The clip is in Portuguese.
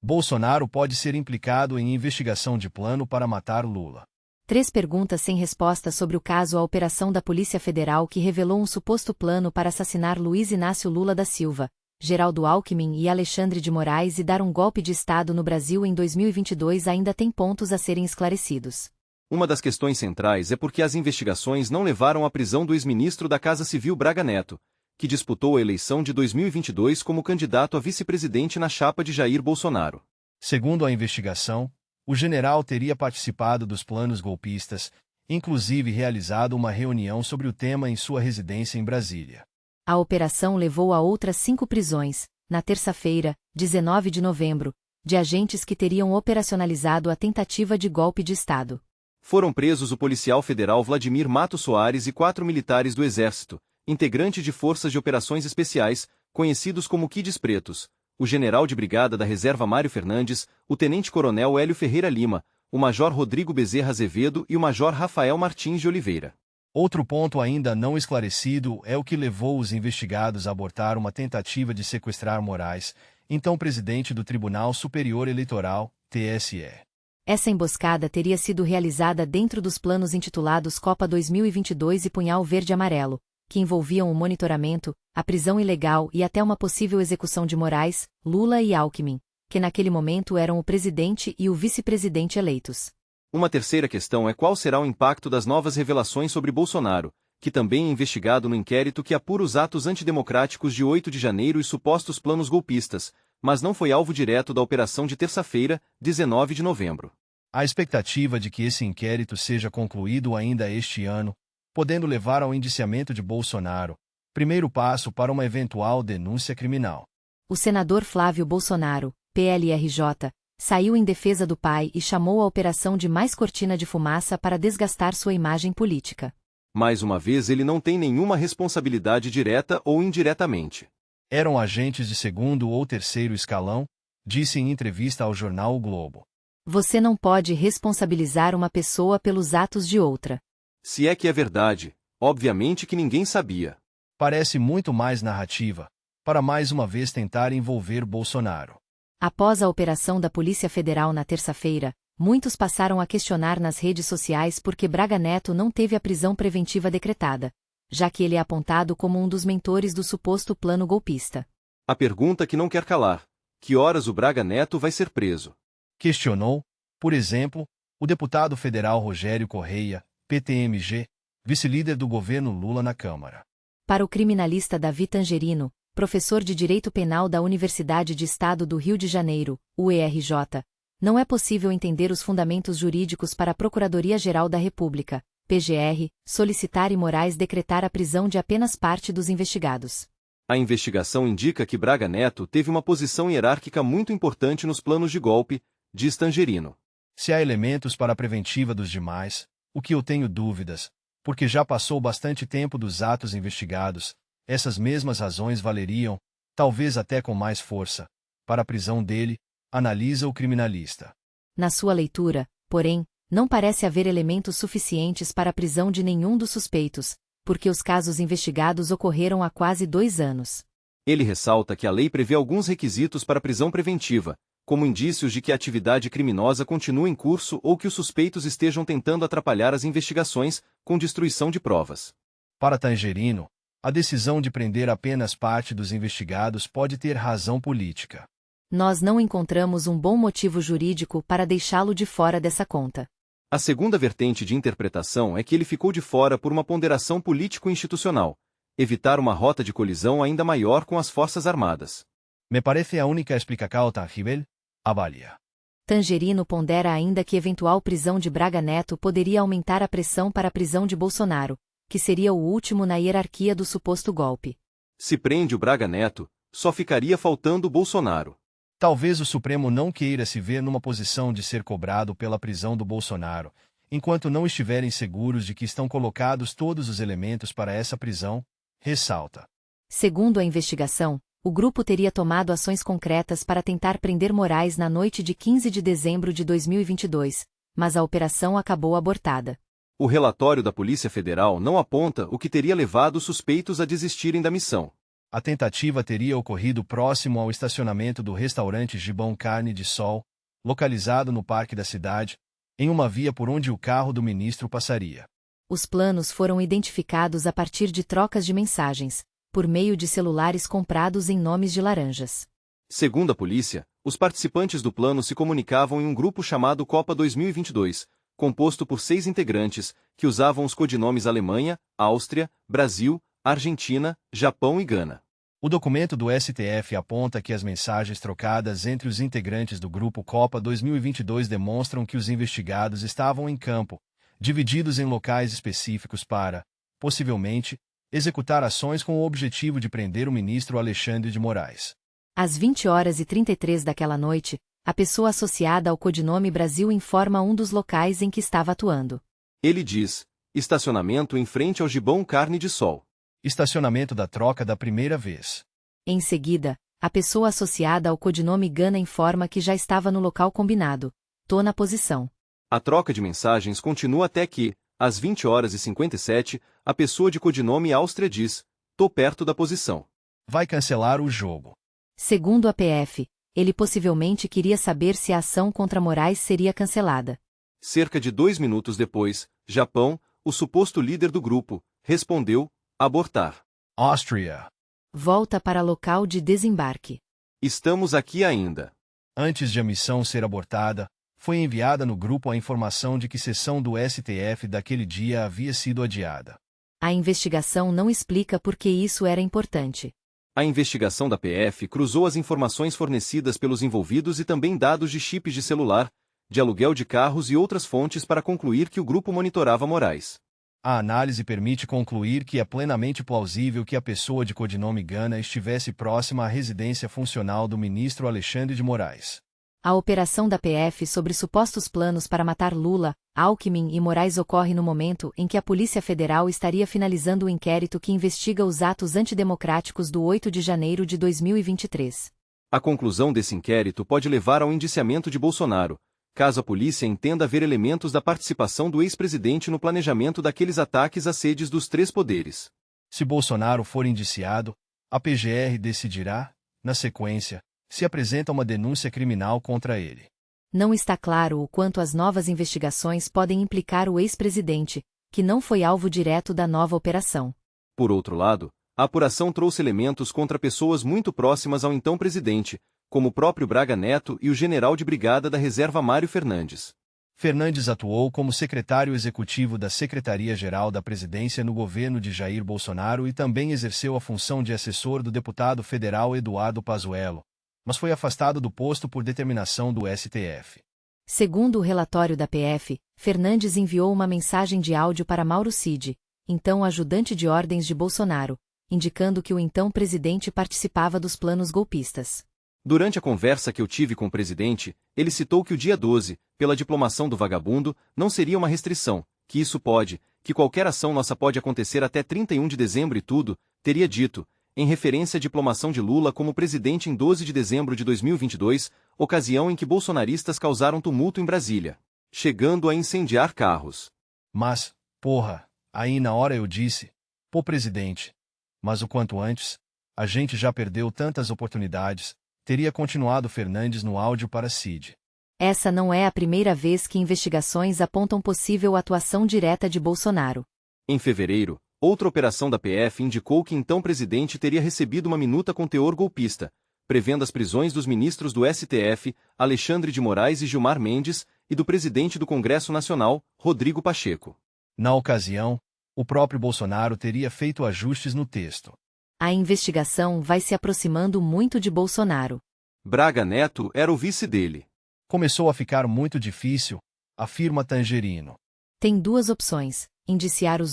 Bolsonaro pode ser implicado em investigação de plano para matar Lula. 3 perguntas sem resposta sobre o caso A Operação da Polícia Federal que revelou um suposto plano para assassinar Luiz Inácio Lula da Silva, Geraldo Alckmin e Alexandre de Moraes e dar um golpe de Estado no Brasil em 2022 ainda tem pontos a serem esclarecidos. Uma das questões centrais é porque as investigações não levaram à prisão do ex-ministro da Casa Civil Braga Neto, que disputou a eleição de 2022 como candidato a vice-presidente na chapa de Jair Bolsonaro. Segundo a investigação, o general teria participado dos planos golpistas, inclusive realizado uma reunião sobre o tema em sua residência em Brasília. A operação levou a outras 5 prisões, na terça-feira, 19 de novembro, de agentes que teriam operacionalizado a tentativa de golpe de Estado. Foram presos o policial federal Vladimir Matos Soares e 4 militares do Exército, integrante de forças de operações especiais, conhecidos como Kids Pretos, o general de brigada da reserva Mário Fernandes, o tenente-coronel Hélio Ferreira Lima, o major Rodrigo Bezerra Azevedo e o major Rafael Martins de Oliveira. Outro ponto ainda não esclarecido é o que levou os investigados a abortar uma tentativa de sequestrar Moraes, então presidente do Tribunal Superior Eleitoral, TSE. Essa emboscada teria sido realizada dentro dos planos intitulados Copa 2022 e Punhal Verde-Amarelo, que envolviam o monitoramento, a prisão ilegal e até uma possível execução de Moraes, Lula e Alckmin, que naquele momento eram o presidente e o vice-presidente eleitos. Uma terceira questão é qual será o impacto das novas revelações sobre Bolsonaro, que também é investigado no inquérito que apura os atos antidemocráticos de 8 de janeiro e supostos planos golpistas, mas não foi alvo direto da operação de terça-feira, 19 de novembro. A expectativa de que esse inquérito seja concluído ainda este ano, podendo levar ao indiciamento de Bolsonaro, primeiro passo para uma eventual denúncia criminal. O senador Flávio Bolsonaro, PLRJ, saiu em defesa do pai e chamou a operação de mais cortina de fumaça para desgastar sua imagem política. Mais uma vez ele não tem nenhuma responsabilidade direta ou indiretamente. Eram agentes de segundo ou terceiro escalão, disse em entrevista ao jornal O Globo. Você não pode responsabilizar uma pessoa pelos atos de outra. Se é que é verdade, obviamente que ninguém sabia. Parece muito mais narrativa, para mais uma vez tentar envolver Bolsonaro. Após a operação da Polícia Federal na terça-feira, muitos passaram a questionar nas redes sociais por que Braga Neto não teve a prisão preventiva decretada, já que ele é apontado como um dos mentores do suposto plano golpista. A pergunta que não quer calar: que horas o Braga Neto vai ser preso? Questionou, por exemplo, o deputado federal Rogério Correia, PTMG, vice-líder do governo Lula na Câmara. Para o criminalista Davi Tangerino, professor de Direito Penal da Universidade de Estado do Rio de Janeiro, UERJ, não é possível entender os fundamentos jurídicos para a Procuradoria-Geral da República, PGR, solicitar e Moraes decretar a prisão de apenas parte dos investigados. A investigação indica que Braga Neto teve uma posição hierárquica muito importante nos planos de golpe, diz Tangerino. Se há elementos para a preventiva dos demais, o que eu tenho dúvidas, porque já passou bastante tempo dos atos investigados, essas mesmas razões valeriam, talvez até com mais força, para a prisão dele, analisa o criminalista. Na sua leitura, porém, não parece haver elementos suficientes para a prisão de nenhum dos suspeitos, porque os casos investigados ocorreram há quase 2 anos. Ele ressalta que a lei prevê alguns requisitos para a prisão preventiva, como indícios de que a atividade criminosa continua em curso ou que os suspeitos estejam tentando atrapalhar as investigações, com destruição de provas. Para Tangerino, a decisão de prender apenas parte dos investigados pode ter razão política. Nós não encontramos um bom motivo jurídico para deixá-lo de fora dessa conta. A segunda vertente de interpretação é que ele ficou de fora por uma ponderação político-institucional, evitar uma rota de colisão ainda maior com as Forças Armadas. Me parece a única explicação tangível, avalia. Tangerino pondera ainda que eventual prisão de Braga Neto poderia aumentar a pressão para a prisão de Bolsonaro, que seria o último na hierarquia do suposto golpe. Se prende o Braga Neto, só ficaria faltando o Bolsonaro. Talvez o Supremo não queira se ver numa posição de ser cobrado pela prisão do Bolsonaro, enquanto não estiverem seguros de que estão colocados todos os elementos para essa prisão, ressalta. Segundo a investigação, o grupo teria tomado ações concretas para tentar prender Moraes na noite de 15 de dezembro de 2022, mas a operação acabou abortada. O relatório da Polícia Federal não aponta o que teria levado os suspeitos a desistirem da missão. A tentativa teria ocorrido próximo ao estacionamento do restaurante Gibão Carne de Sol, localizado no parque da cidade, em uma via por onde o carro do ministro passaria. Os planos foram identificados a partir de trocas de mensagens, por meio de celulares comprados em nomes de laranjas. Segundo a polícia, os participantes do plano se comunicavam em um grupo chamado Copa 2022, composto por 6 integrantes, que usavam os codinomes Alemanha, Áustria, Brasil, Argentina, Japão e Gana. O documento do STF aponta que as mensagens trocadas entre os integrantes do grupo Copa 2022 demonstram que os investigados estavam em campo, divididos em locais específicos para, possivelmente, executar ações com o objetivo de prender o ministro Alexandre de Moraes. Às 20h33 daquela noite, a pessoa associada ao codinome Brasil informa um dos locais em que estava atuando. Ele diz: estacionamento em frente ao Gibão Carne de Sol. Estacionamento da troca da primeira vez. Em seguida, a pessoa associada ao codinome Gana informa que já estava no local combinado. Tô na posição. A troca de mensagens continua até que, às 20h57, a pessoa de codinome Áustria diz: tô perto da posição. Vai cancelar o jogo. Segundo a PF, ele possivelmente queria saber se a ação contra Moraes seria cancelada. Cerca de 2 minutos depois, Japão, o suposto líder do grupo, respondeu: abortar. Áustria. Volta para local de desembarque. Estamos aqui ainda. Antes de a missão ser abortada, foi enviada no grupo a informação de que sessão do STF daquele dia havia sido adiada. A investigação não explica por que isso era importante. A investigação da PF cruzou as informações fornecidas pelos envolvidos e também dados de chips de celular, de aluguel de carros e outras fontes para concluir que o grupo monitorava Moraes. A análise permite concluir que é plenamente plausível que a pessoa de codinome Gana estivesse próxima à residência funcional do ministro Alexandre de Moraes. A operação da PF sobre supostos planos para matar Lula, Alckmin e Moraes ocorre no momento em que a Polícia Federal estaria finalizando o inquérito que investiga os atos antidemocráticos do 8 de janeiro de 2023. A conclusão desse inquérito pode levar ao indiciamento de Bolsonaro, caso a polícia entenda haver elementos da participação do ex-presidente no planejamento daqueles ataques às sedes dos 3 poderes. Se Bolsonaro for indiciado, a PGR decidirá, na sequência, se apresenta uma denúncia criminal contra ele. Não está claro o quanto as novas investigações podem implicar o ex-presidente, que não foi alvo direto da nova operação. Por outro lado, a apuração trouxe elementos contra pessoas muito próximas ao então presidente, como o próprio Braga Neto e o general de brigada da reserva Mário Fernandes. Fernandes atuou como secretário executivo da Secretaria-Geral da Presidência no governo de Jair Bolsonaro e também exerceu a função de assessor do deputado federal Eduardo Pazuello, mas foi afastado do posto por determinação do STF. Segundo o relatório da PF, Fernandes enviou uma mensagem de áudio para Mauro Cid, então ajudante de ordens de Bolsonaro, indicando que o então presidente participava dos planos golpistas. Durante a conversa que eu tive com o presidente, ele citou que o dia 12, pela diplomação do vagabundo, não seria uma restrição, que isso pode, que qualquer ação nossa pode acontecer até 31 de dezembro e tudo, teria dito, em referência à diplomação de Lula como presidente em 12 de dezembro de 2022, ocasião em que bolsonaristas causaram tumulto em Brasília, chegando a incendiar carros. Mas, porra, aí na hora eu disse, pô presidente, mas o quanto antes, a gente já perdeu tantas oportunidades, teria continuado Fernandes no áudio para Cid. Essa não é a primeira vez que investigações apontam possível atuação direta de Bolsonaro. Em fevereiro, outra operação da PF indicou que então presidente teria recebido uma minuta com teor golpista, prevendo as prisões dos ministros do STF, Alexandre de Moraes e Gilmar Mendes, e do presidente do Congresso Nacional, Rodrigo Pacheco. Na ocasião, o próprio Bolsonaro teria feito ajustes no texto. A investigação vai se aproximando muito de Bolsonaro. Braga Neto era o vice dele. Começou a ficar muito difícil, afirma Tangerino. Tem duas opções: indiciar os